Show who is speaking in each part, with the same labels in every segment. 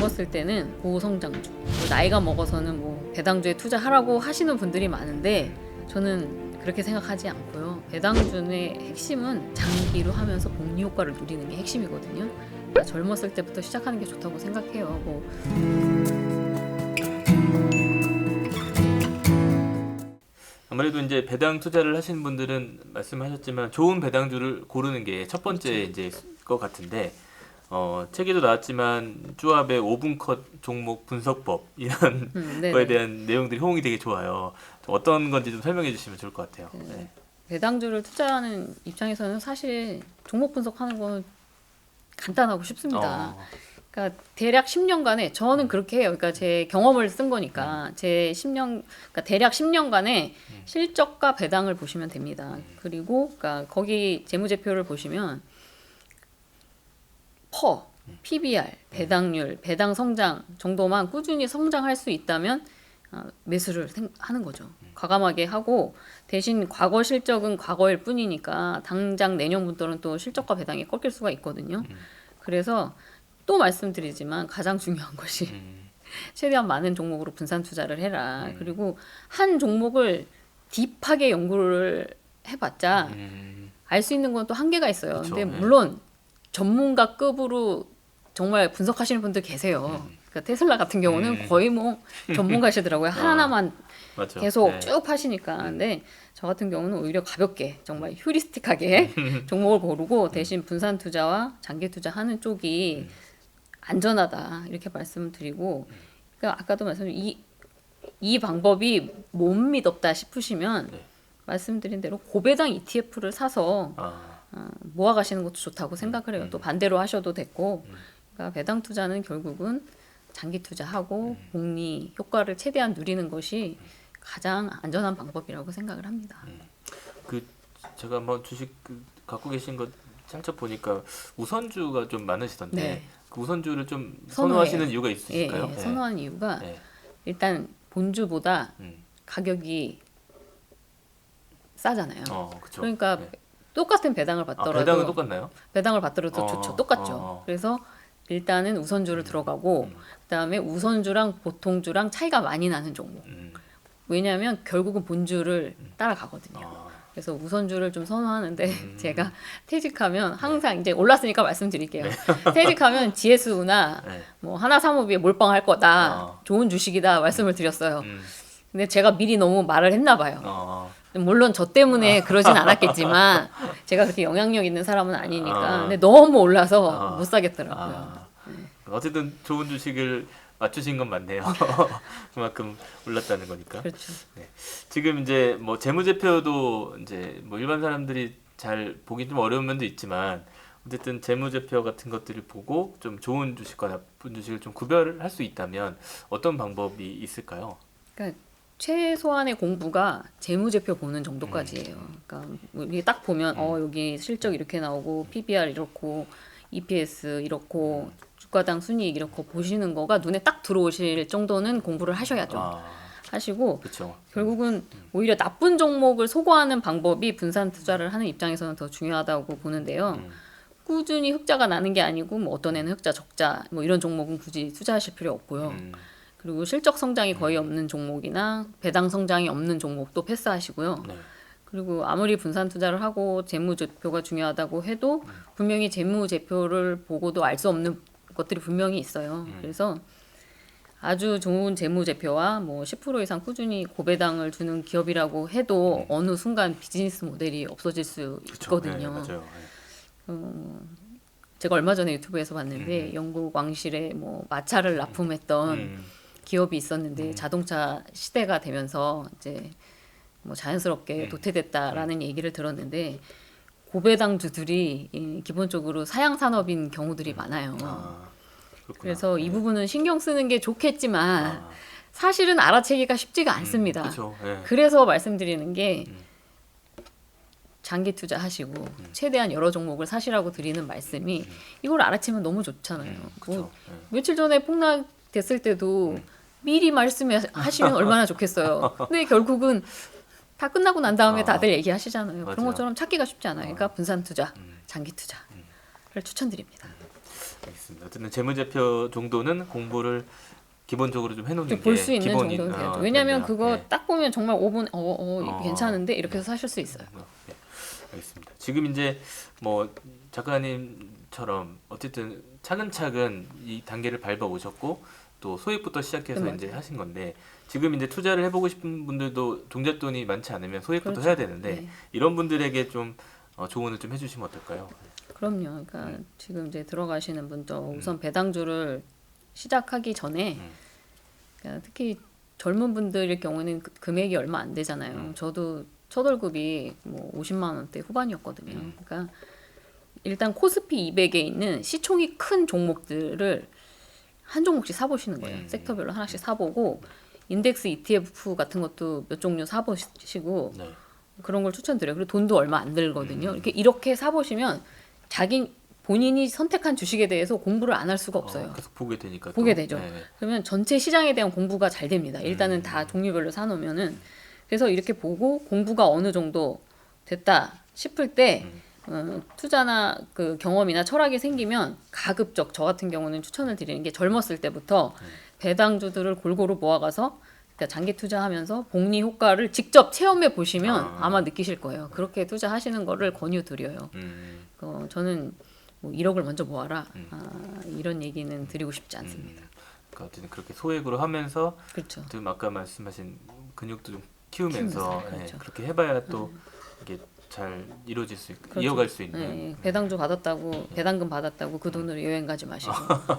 Speaker 1: 젊었을 때는 고성장주, 나이가 먹어서는 뭐 배당주에 투자하라고 하시는 분들이 많은데 저는 그렇게 생각하지 않고요. 배당주의 핵심은 장기로 하면서 복리 효과를 누리는 게 핵심이거든요. 그러니까 젊었을 때부터 시작하는 게 좋다고 생각해요.
Speaker 2: 아무래도 이제 배당 투자를 하시는 분들은 말씀하셨지만 좋은 배당주를 고르는 게 첫 번째
Speaker 1: 그렇죠.
Speaker 2: 이제 것 같은데 책에도 나왔지만 쭈압의 5분 컷 종목 분석법 이런 거에 대한 내용들이 호응이 되게 좋아요. 어떤 건지 좀 설명해 주시면 좋을 것 같아요. 네.
Speaker 1: 배당주를 투자하는 입장에서는 사실 종목 분석하는 건 간단하고 쉽습니다. 그러니까 대략 10년간에 저는 그렇게 해요. 그러니까 제 경험을 쓴 거니까 제 10년, 그러니까 대략 10년간의 실적과 배당을 보시면 됩니다. 그리고 그러니까 거기 재무제표를 보시면 PBR, 배당률, 배당 성장 정도만 꾸준히 성장할 수 있다면 매수를 하는 거죠. 과감하게 하고 대신 과거 실적은 과거일 뿐이니까 당장 내년부터는 또 실적과 배당이 꺾일 수가 있거든요. 그래서 또 말씀드리지만 가장 중요한 것이 최대한 많은 종목으로 분산 투자를 해라. 그리고 한 종목을 딥하게 연구를 해봤자 알 수 있는 건 또 한계가 있어요.
Speaker 2: 그쵸,
Speaker 1: 근데 물론 전문가급으로 정말 분석하시는 분들 계세요. 그러니까 테슬라 같은 경우는 거의 뭐 전문가시더라고요. 하나만
Speaker 2: 맞죠.
Speaker 1: 계속
Speaker 2: 네.
Speaker 1: 쭉 파시니까. 근데 저 같은 경우는 오히려 가볍게 정말 휴리스틱하게 종목을 고르고 대신 분산 투자와 장기 투자하는 쪽이 안전하다 이렇게 말씀을 드리고, 그러니까 아까도 말씀드린 이 방법이 못 믿었다 싶으시면 말씀드린 대로 고배당 ETF를 사서 모아 가시는 것도 좋다고 생각을 해요. 또 반대로 하셔도 됐고, 그러니까 배당 투자는 결국은 장기 투자하고 복리 효과를 최대한 누리는 것이 가장 안전한 방법이라고 생각을 합니다.
Speaker 2: 그 제가 한번 주식 갖고 계신 거 살짝 보니까 우선주가 좀 많으시던데
Speaker 1: 네.
Speaker 2: 그 우선주를 좀
Speaker 1: 선호해요.
Speaker 2: 선호하시는 이유가 있으실까요?
Speaker 1: 예, 선호하는 이유가
Speaker 2: 네.
Speaker 1: 일단 본주보다
Speaker 2: 음.
Speaker 1: 가격이 싸잖아요.
Speaker 2: 그쵸.
Speaker 1: 그러니까
Speaker 2: 네.
Speaker 1: 똑같은 배당을 받더라도
Speaker 2: 배당은 똑같나요?
Speaker 1: 배당을 받더라도 좋죠. 똑같죠. 그래서 일단은 우선주를 들어가고 그다음에 우선주랑 보통주랑 차이가 많이 나는 종목. 왜냐하면 결국은 본주를 따라가거든요. 그래서 우선주를 좀 선호하는데 제가 퇴직하면 항상 이제 올랐으니까 말씀드릴게요. 퇴직하면 GS우나
Speaker 2: 네.
Speaker 1: 뭐 하나사무비에 몰빵할 거다. 좋은 주식이다 말씀을 드렸어요. 근데 제가 미리 너무 말을 했나 봐요. 물론 저 때문에 그러진 않았겠지만 제가 그렇게 영향력 있는 사람은 아니니까. 근데 너무 올라서 못 사겠더라고요.
Speaker 2: 어쨌든 좋은 주식을 맞추신 건 맞네요. 그만큼 올랐다는 거니까.
Speaker 1: 그렇죠.
Speaker 2: 네. 지금 이제 뭐 재무제표도 이제 뭐 일반 사람들이 잘 보기 좀 어려운 면도 있지만 어쨌든 재무제표 같은 것들을 보고 좀 좋은 주식과 나쁜 주식을 좀 구별할 수 있다면 어떤 방법이 있을까요?
Speaker 1: 그러니까 최소한의 공부가 재무제표 보는 정도까지예요. 그러니까 뭐 이게 딱 보면 여기 실적 이렇게 나오고 PBR 이렇고 EPS 이렇고 주가당 순이익 이렇게 보시는 거가 눈에 딱 들어오실 정도는 공부를 하셔야죠. 하시고
Speaker 2: 그쵸.
Speaker 1: 결국은 오히려 나쁜 종목을 소거하는 방법이 분산 투자를 하는 입장에서는 더 중요하다고 보는데요. 꾸준히 흑자가 나는 게 아니고 뭐 어떤 애는 흑자 적자 뭐 이런 종목은 굳이 투자하실 필요 없고요. 그리고 실적 성장이 거의 없는 종목이나 배당 성장이 없는 종목도 패스하시고요.
Speaker 2: 네.
Speaker 1: 그리고 아무리 분산 투자를 하고 재무제표가 중요하다고 해도 분명히 재무제표를 보고도 알 수 없는 것들이 분명히 있어요. 그래서 아주 좋은 재무제표와 뭐 10% 이상 꾸준히 고배당을 주는 기업이라고 해도 어느 순간 비즈니스 모델이 없어질 수 있거든요.
Speaker 2: 네, 맞아요.
Speaker 1: 제가 얼마 전에 유튜브에서 봤는데 영국 왕실에 뭐 마차를 납품했던 기업이 있었는데 자동차 시대가 되면서 이제 뭐 자연스럽게 도태됐다라는 얘기를 들었는데 고배당주들이 기본적으로 사양 산업인 경우들이 많아요. 그래서 이 부분은 신경 쓰는 게 좋겠지만 사실은 알아채기가 쉽지가 않습니다.
Speaker 2: 그쵸. 네.
Speaker 1: 그래서 말씀드리는 게 장기 투자하시고 최대한 여러 종목을 사시라고 드리는 말씀이 이걸 알아채면 너무 좋잖아요. 뭐 며칠 전에 폭락됐을 때도 미리 말씀하시면 얼마나 좋겠어요. 근데 결국은 다 끝나고 난 다음에 다들 얘기하시잖아요. 그런
Speaker 2: 맞아요.
Speaker 1: 것처럼 찾기가 쉽지 않아요. 그러니까 분산 투자, 장기 투자를 추천드립니다.
Speaker 2: 알겠습니다. 어쨌든 재무제표 정도는 공부를 기본적으로 좀 해놓는 게
Speaker 1: 볼 수 있는
Speaker 2: 기본이
Speaker 1: 정도는 돼야죠. 왜냐하면
Speaker 2: 된다.
Speaker 1: 그거
Speaker 2: 네.
Speaker 1: 딱 보면 정말 5분 이거 괜찮은데 이렇게
Speaker 2: 네.
Speaker 1: 해서 사실 수 있어요.
Speaker 2: 네. 알겠습니다. 지금 이제 뭐 작가님처럼 어쨌든 차근차근 이 단계를 밟아 오셨고 또 소액부터 시작해서
Speaker 1: 네,
Speaker 2: 이제
Speaker 1: 맞아요.
Speaker 2: 하신 건데 지금 이제 투자를 해보고 싶은 분들도 종잣돈이 많지 않으면 소액부터
Speaker 1: 그렇죠.
Speaker 2: 해야 되는데
Speaker 1: 네.
Speaker 2: 이런 분들에게 좀 조언을 좀 해주시면 어떨까요?
Speaker 1: 그럼요. 그러니까 지금 이제 들어가시는 분도 우선 배당주를 시작하기 전에 그러니까 특히 젊은 분들의 경우는 금액이 얼마 안 되잖아요. 저도 첫 월급이 뭐 50만 원대 후반이었거든요. 그러니까 일단 코스피 200에 있는 시총이 큰 종목들을 한 종목씩 사보시는 거예요. 섹터별로 하나씩 사보고 인덱스 ETF 같은 것도 몇 종류 사보시고
Speaker 2: 네.
Speaker 1: 그런 걸 추천드려요. 그리고 돈도 얼마 안 들거든요. 이렇게 사보시면 본인이 선택한 주식에 대해서 공부를 안 할 수가 없어요.
Speaker 2: 계속 보게 되니까
Speaker 1: 보게
Speaker 2: 또.
Speaker 1: 되죠.
Speaker 2: 네.
Speaker 1: 그러면 전체 시장에 대한 공부가 잘 됩니다. 일단은 다 종류별로 사놓으면은 그래서 이렇게 보고 공부가 어느 정도 됐다 싶을 때 투자나 그 경험이나 철학이 생기면 가급적 저 같은 경우는 추천을 드리는 게 젊었을 때부터 배당주들을 골고루 모아가서 그러니까 장기 투자하면서 복리 효과를 직접 체험해 보시면 아마 느끼실 거예요. 그렇게 투자하시는 거를 권유드려요. 저는 뭐 1억을 먼저 모아라 이런 얘기는 드리고 싶지 않습니다.
Speaker 2: 그러니까 어쨌든 그렇게 소액으로 하면서
Speaker 1: 그렇죠.
Speaker 2: 좀 아까 말씀하신 근육도 좀 키우면서
Speaker 1: 그렇죠.
Speaker 2: 그렇게 해봐야 또 이게 잘 이루어질 수 있고
Speaker 1: 그렇죠.
Speaker 2: 이어갈 수 있는.
Speaker 1: 네, 배당주 받았다고 배당금 받았다고 그 돈으로 여행 가지 마시고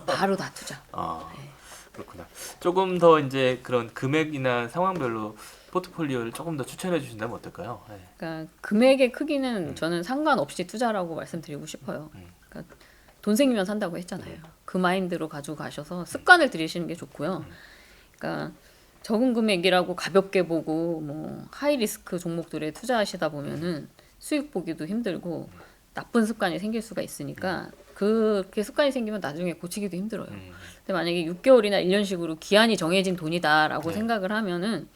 Speaker 1: 바로 다 투자.
Speaker 2: 그렇구나. 조금 더 이제 그런 금액이나 상황별로 포트폴리오를 조금 더 추천해 주신다면 어떨까요? 네.
Speaker 1: 그러니까 금액의 크기는 저는 상관없이 투자라고 말씀드리고 싶어요. 그러니까 돈 생기면 산다고 했잖아요. 그 마인드로 가지고 가셔서 습관을 들이시는 게 좋고요. 그러니까 적은 금액이라고 가볍게 보고 뭐 하이 리스크 종목들에 투자하시다 보면은 수익 보기도 힘들고 나쁜 습관이 생길 수가 있으니까 그렇게 습관이 생기면 나중에 고치기도 힘들어요. 근데 만약에 6개월이나 1년씩으로 기한이 정해진 돈이다라고
Speaker 2: 네.
Speaker 1: 생각을 하면은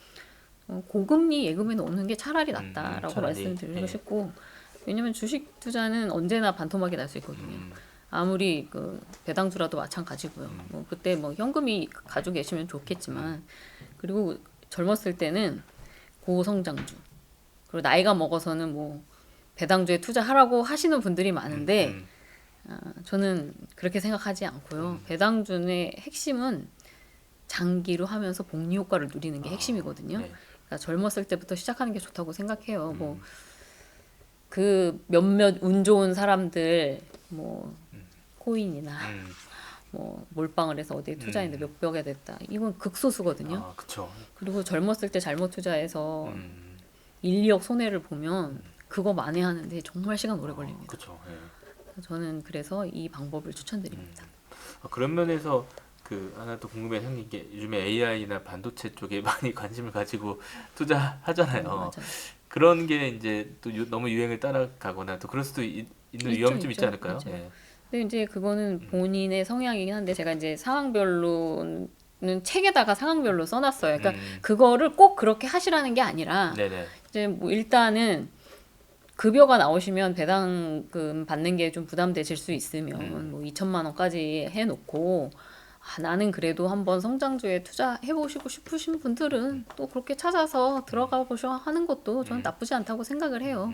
Speaker 1: 고금리 예금에 넣는 게 차라리 낫다라고
Speaker 2: 차라리,
Speaker 1: 말씀드리고
Speaker 2: 예.
Speaker 1: 싶고 왜냐면 주식 투자는 언제나 반토막이 날 수 있거든요. 아무리 그 배당주라도 마찬가지고요. 뭐 그때 뭐 현금이 가지고 계시면 좋겠지만 그리고 젊었을 때는 고성장주 그리고 나이가 먹어서는 뭐 배당주에 투자하라고 하시는 분들이 많은데 저는 그렇게 생각하지 않고요. 배당주의 핵심은 장기로 하면서 복리 효과를 누리는 게 핵심이거든요.
Speaker 2: 네.
Speaker 1: 그러니까 젊었을 때부터 시작하는 게 좋다고 생각해요. 뭐 그 몇몇 운 좋은 사람들 뭐 코인이나 뭐 몰빵을 해서 어디에 투자했는데 몇백에 됐다. 이건 극소수거든요.
Speaker 2: 그렇죠.
Speaker 1: 그리고 젊었을 때 잘못 투자해서 1, 2억 손해를 보면 그거 만회하는데 정말 시간 오래 걸립니다.
Speaker 2: 그렇죠.
Speaker 1: 저는 그래서 이 방법을 추천드립니다.
Speaker 2: 그런 면에서 그 하나 또 궁금해 생긴 게 요즘에 AI나 반도체 쪽에 많이 관심을 가지고 투자하잖아요.
Speaker 1: 맞아요.
Speaker 2: 그런 게 이제 또 너무 유행을 따라가거나 또 그럴 수도 있는 위험이 좀 있지 않을까요?
Speaker 1: 있죠.
Speaker 2: 예.
Speaker 1: 근데 이제 그거는 본인의 성향이긴 한데 제가 이제 상황별로는 책에다가 상황별로 써놨어요. 그러니까 그거를 꼭 그렇게 하시라는 게 아니라
Speaker 2: 네네.
Speaker 1: 이제 뭐 일단은 급여가 나오시면 배당금 받는 게 좀 부담되실 수 있으면 뭐 2천만 원까지 해놓고 나는 그래도 한번 성장주에 투자해보시고 싶으신 분들은 또 그렇게 찾아서 들어가 보셔 하는 것도 저는 나쁘지 않다고 생각을 해요.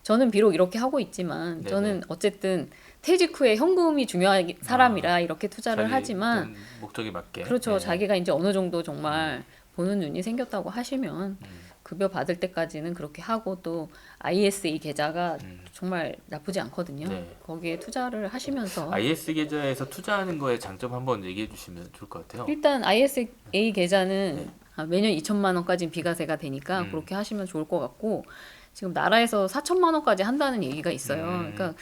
Speaker 1: 저는 비록 이렇게 하고 있지만
Speaker 2: 네네.
Speaker 1: 저는 어쨌든 퇴직 후에 현금이 중요한 사람이라 이렇게 투자를
Speaker 2: 자기
Speaker 1: 하지만
Speaker 2: 어떤 목적에 맞게.
Speaker 1: 그렇죠.
Speaker 2: 예.
Speaker 1: 자기가 이제 어느 정도 정말 보는 눈이 생겼다고 하시면 급여 받을 때까지는 그렇게 하고 또 ISA 계좌가 정말 나쁘지 않거든요.
Speaker 2: 네.
Speaker 1: 거기에 투자를 하시면서
Speaker 2: IS 계좌에서 투자하는 거의 장점 한번 얘기해 주시면 좋을 것 같아요.
Speaker 1: 일단 ISA 계좌는 매년 2천만 원까지는 비과세가 되니까 그렇게 하시면 좋을 것 같고 지금 나라에서 4천만 원까지 한다는 얘기가 있어요. 그러니까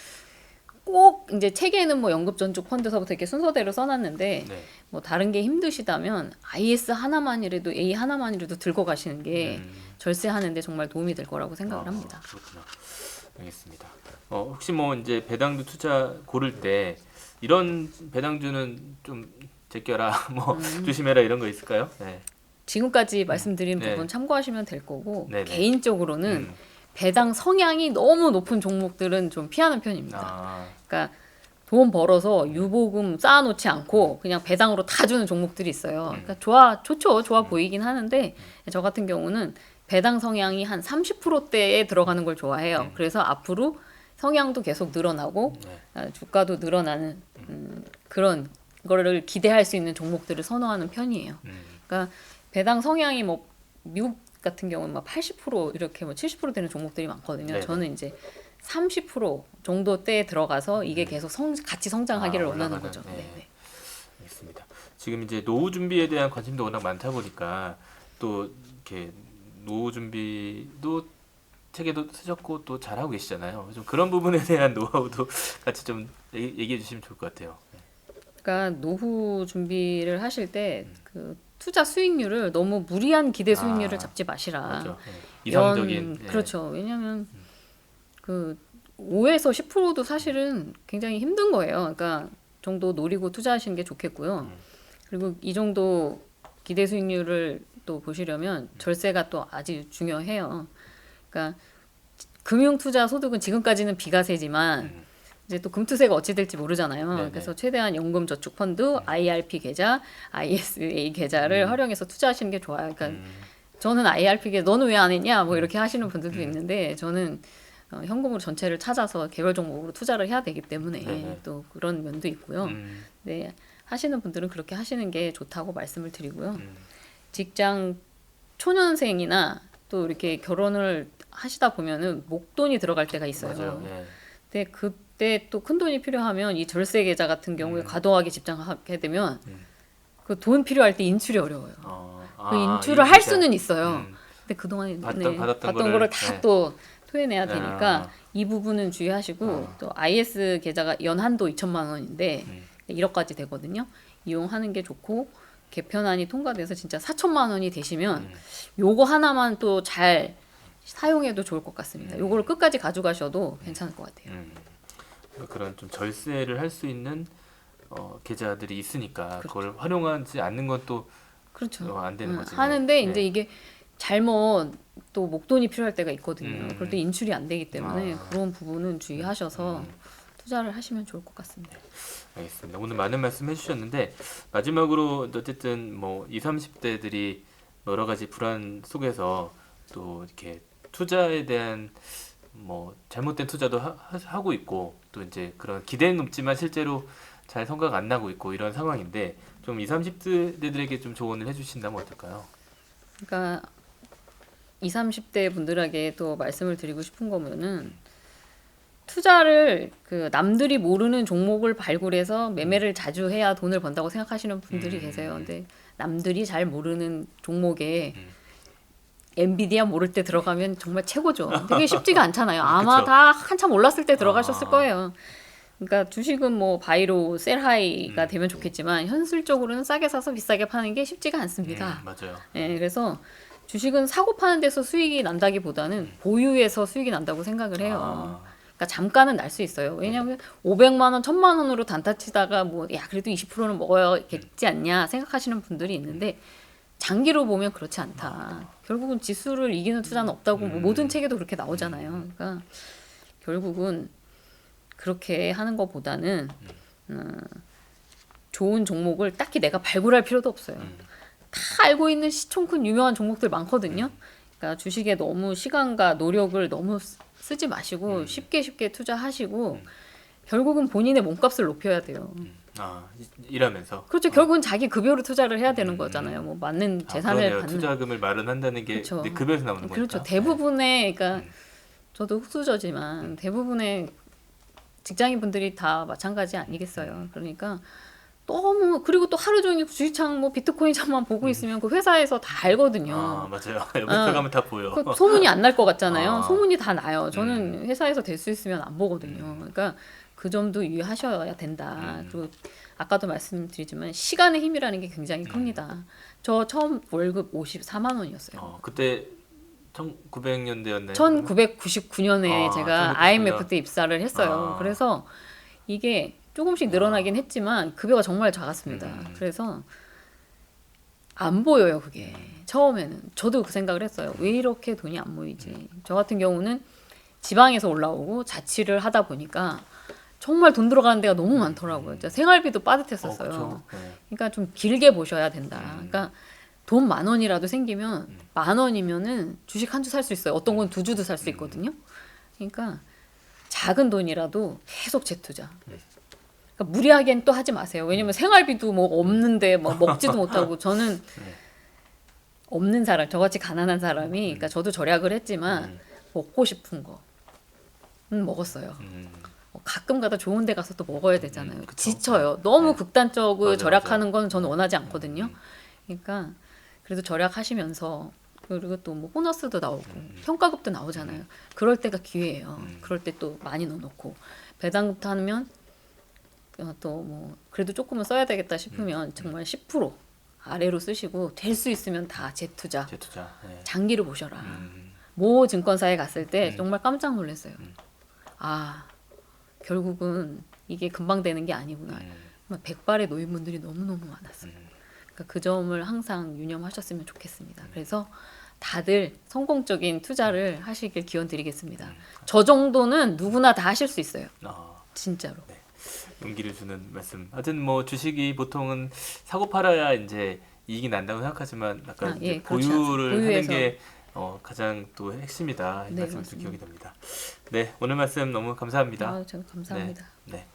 Speaker 1: 꼭 이제 책에는 뭐 연금저축 펀드서부터 이렇게 순서대로 써놨는데
Speaker 2: 네.
Speaker 1: 뭐 다른 게 힘드시다면 IS 하나만이라도 A 하나만이라도 들고 가시는 게 절세하는데 정말 도움이 될 거라고 생각을 합니다.
Speaker 2: 그렇구나. 알겠습니다. 혹시 뭐 이제 배당주 투자 고를 때 이런 배당주는 좀 제껴라, 뭐 조심해라 이런 거 있을까요? 네.
Speaker 1: 지금까지 말씀드린
Speaker 2: 네.
Speaker 1: 부분 참고하시면 될 거고
Speaker 2: 네네.
Speaker 1: 개인적으로는 배당 성향이 너무 높은 종목들은 좀 피하는 편입니다.
Speaker 2: 아,
Speaker 1: 그러니까 돈 벌어서 유보금 쌓아놓지 않고 그냥 배당으로 다 주는 종목들이 있어요. 그러니까 좋죠. 좋아 보이긴 하는데 저 같은 경우는 배당 성향이 한 30%대에 들어가는 걸 좋아해요. 그래서 앞으로 성향도 계속 늘어나고 주가도 늘어나는 그런 거를 기대할 수 있는 종목들을 선호하는 편이에요. 그러니까 배당 성향이 뭐 미국 같은 경우는 막 80% 이렇게 뭐 70% 되는 종목들이 많거든요.
Speaker 2: 네네.
Speaker 1: 저는 이제 30% 정도 때에 들어가서 이게 계속 같이 성장하기를 원하는
Speaker 2: 올라가는,
Speaker 1: 거죠.
Speaker 2: 네.
Speaker 1: 네.
Speaker 2: 알겠습니다. 지금 이제 노후 준비에 대한 관심도 워낙 많다 보니까 또 이렇게 노후 준비도 책에도 쓰셨고 또 잘하고 계시잖아요. 좀 그런 부분에 대한 노하우도 같이 좀 얘기해 주시면 좋을 것 같아요.
Speaker 1: 그러니까 노후 준비를 하실 때 그 투자 수익률을 너무 무리한 기대 수익률을 잡지 마시라.
Speaker 2: 맞죠. 이상적인.
Speaker 1: 그렇죠. 왜냐하면 그 5에서 10%도 사실은 굉장히 힘든 거예요. 그러니까 정도 노리고 투자하시는 게 좋겠고요. 그리고 이 정도 기대 수익률을 또 보시려면 절세가 또 아주 중요해요. 그러니까 금융 투자 소득은 지금까지는 비과세지만 이제 또 금투세가 어찌 될지 모르잖아요.
Speaker 2: 네네.
Speaker 1: 그래서 최대한 연금 저축 펀드, IRP 계좌, ISA 계좌를 활용해서 투자하시는 게 좋아요. 그러니까 저는 IRP 계좌 너는 왜 안 했냐 뭐 이렇게 하시는 분들도 있는데 저는 현금으로 전체를 찾아서 개별 종목으로 투자를 해야 되기 때문에
Speaker 2: 네네.
Speaker 1: 또 그런 면도 있고요. 네, 하시는 분들은 그렇게 하시는 게 좋다고 말씀을 드리고요. 직장 초년생이나 또 이렇게 결혼을 하시다 보면은 목돈이 들어갈 때가 있어요.
Speaker 2: 맞아요. 예.
Speaker 1: 근데 그때 또 큰 돈이 필요하면 이 절세 계좌 같은 경우에 과도하게 집중하게 되면 그 돈 필요할 때 인출이 어려워요. 그 인출을 할 수는 있어요. 근데 그동안
Speaker 2: 받았던
Speaker 1: 거를
Speaker 2: 거를,
Speaker 1: 다 또 토해내야 되니까 이 부분은 주의하시고 또 IS 계좌가 연한도 2천만 원인데 1억까지 되거든요. 이용하는 게 좋고 개편안이 통과돼서 진짜 4천만 원이 되시면 요거 하나만 또 잘 사용해도 좋을 것 같습니다. 요거를 끝까지 가져가셔도 괜찮을 것 같아요.
Speaker 2: 그런 좀 절세를 할 수 있는 계좌들이 있으니까 그걸 활용하지 않는 건 또
Speaker 1: 그렇죠.
Speaker 2: 안 되는 거지.
Speaker 1: 하는데
Speaker 2: 네.
Speaker 1: 이제 이게 잘못 또 목돈이 필요할 때가 있거든요. 그럴 때 인출이 안 되기 때문에 그런 부분은 주의하셔서 투자를 하시면 좋을 것 같습니다.
Speaker 2: 알겠습니다. 오늘 많은 말씀 해주셨는데 마지막으로 어쨌든 뭐 20, 30대들이 여러 가지 불안 속에서 또 이렇게 투자에 대한 뭐 잘못된 투자도 하고 있고 또 이제 그런 기대는 높지만 실제로 잘 성과가 안 나고 있고 이런 상황인데 좀 20, 30대들에게 좀 조언을 해주신다면 어떨까요?
Speaker 1: 그러니까 20, 30대 분들에게 또 말씀을 드리고 싶은 거면은 투자를 그 남들이 모르는 종목을 발굴해서 매매를 자주 해야 돈을 번다고 생각하시는 분들이 계세요. 근데 남들이 잘 모르는 종목에 엔비디아 모를 때 들어가면 정말 최고죠. 되게 쉽지가 않잖아요. 아마
Speaker 2: 그쵸.
Speaker 1: 다 한참 올랐을 때 들어가셨을 거예요. 그러니까 주식은 뭐 바이로 셀하이가 되면 좋겠지만 현실적으로는 싸게 사서 비싸게 파는 게 쉽지가 않습니다.
Speaker 2: 맞아요.
Speaker 1: 예, 그래서 주식은 사고 파는 데서 수익이 난다기보다는 보유에서 수익이 난다고 생각을 해요. 그러니까 잠깐은 날 수 있어요. 왜냐하면 500만 원, 1000만 원으로 단타 치다가 뭐 야 그래도 20%는 먹어야겠지 않냐 생각하시는 분들이 있는데 장기로 보면 그렇지 않다. 결국은 지수를 이기는 투자는 없다고 뭐 모든 책에도 그렇게 나오잖아요. 그러니까 결국은 그렇게 하는 것보다는 좋은 종목을 딱히 내가 발굴할 필요도 없어요. 다 알고 있는 시총 큰 유명한 종목들 많거든요. 그러니까 주식에 너무 시간과 노력을 너무 쓰지 마시고 쉽게 투자하시고 결국은 본인의 몸값을 높여야 돼요.
Speaker 2: 일하면서.
Speaker 1: 그렇죠. 결국은 자기 급여로 투자를 해야 되는 거잖아요. 뭐 맞는 재산을
Speaker 2: 그러네요.
Speaker 1: 받는.
Speaker 2: 투자금을 마련한다는 게
Speaker 1: 그렇죠.
Speaker 2: 내 급여에서 나오는 거니까.
Speaker 1: 그렇죠. 대부분의 그러니까 저도 흑수저지만 대부분의 직장인 분들이 다 마찬가지 아니겠어요. 그러니까 너무 그리고 또 하루 종일 주식창 뭐 비트코인 창만 보고 있으면 그 회사에서 다 알거든요.
Speaker 2: 맞아요. 옆에서 가면 다 보여.
Speaker 1: 그 소문이 안 날 것 같잖아요. 소문이 다 나요. 저는 회사에서 될 수 있으면 안 보거든요. 그러니까 그 점도 유의하셔야 된다. 그리고 아까도 말씀드리지만 시간의 힘이라는 게 굉장히 큽니다. 저 처음 월급 54만 원이었어요.
Speaker 2: 그때 1900년대였나요?
Speaker 1: 1999년에 제가
Speaker 2: 1999년.
Speaker 1: IMF 때 입사를 했어요. 그래서 이게 조금씩 늘어나긴 했지만 급여가 정말 작았습니다. 그래서 안 보여요, 그게. 처음에는. 저도 그 생각을 했어요. 왜 이렇게 돈이 안 모이지? 저 같은 경우는 지방에서 올라오고 자취를 하다 보니까 정말 돈 들어가는 데가 너무 많더라고요. 진짜 생활비도 빠듯했었어요.
Speaker 2: 그렇죠. 네.
Speaker 1: 그러니까 좀 길게 보셔야 된다.
Speaker 2: 음.
Speaker 1: 그러니까 돈 10,000원이라도 생기면 10,000원이면은 주식 한 주 살 수 있어요. 어떤 건 2주도 살 수 있거든요. 그러니까 작은 돈이라도 계속 재투자. 그러니까 무리하게는 또 하지 마세요. 왜냐면 생활비도 뭐 없는데 뭐 먹지도 못하고 저는 없는 사람, 저같이 가난한 사람이, 그러니까 저도 절약을 했지만 먹고 싶은 거 먹었어요. 가끔 가다 좋은 데 가서 또 먹어야 되잖아요.
Speaker 2: 그쵸.
Speaker 1: 지쳐요. 너무
Speaker 2: 네.
Speaker 1: 극단적으로
Speaker 2: 맞아,
Speaker 1: 절약하는
Speaker 2: 맞아.
Speaker 1: 건 저는 원하지 않거든요. 그러니까 그래도 절약하시면서 그리고 또 뭐 보너스도 나오고 성과급도 나오잖아요. 그럴 때가 기회예요. 그럴 때 또 많이 넣어놓고 배당금도 하면 또 뭐 그래도 조금은 써야 되겠다 싶으면 정말 10% 아래로 쓰시고 될 수 있으면 다 재투자,
Speaker 2: 재투자. 네.
Speaker 1: 장기를 보셔라. 모 증권사에 갔을 때
Speaker 2: 음.
Speaker 1: 정말 깜짝 놀랐어요. 아, 결국은 이게 금방 되는 게 아니구나. 정말 백발의 노인분들이 너무너무 많았어요. 그러니까 그 점을 항상 유념하셨으면 좋겠습니다. 그래서 다들 성공적인 투자를 하시길 기원 드리겠습니다. 저 정도는 누구나 다 하실 수 있어요. 진짜로.
Speaker 2: 용기를 주는 말씀. 하여튼 뭐 주식이 보통은 사고 팔아야 이제 이익이 난다고 생각하지만 약간 이제
Speaker 1: 예, 그렇지
Speaker 2: 보유를 하는
Speaker 1: 보유해서.
Speaker 2: 게 가장 또 핵심이다. 이
Speaker 1: 네,
Speaker 2: 말씀을 또
Speaker 1: 맞습니다.
Speaker 2: 기억이 됩니다. 네, 오늘 말씀 너무 감사합니다.
Speaker 1: 저는 감사합니다.
Speaker 2: 네.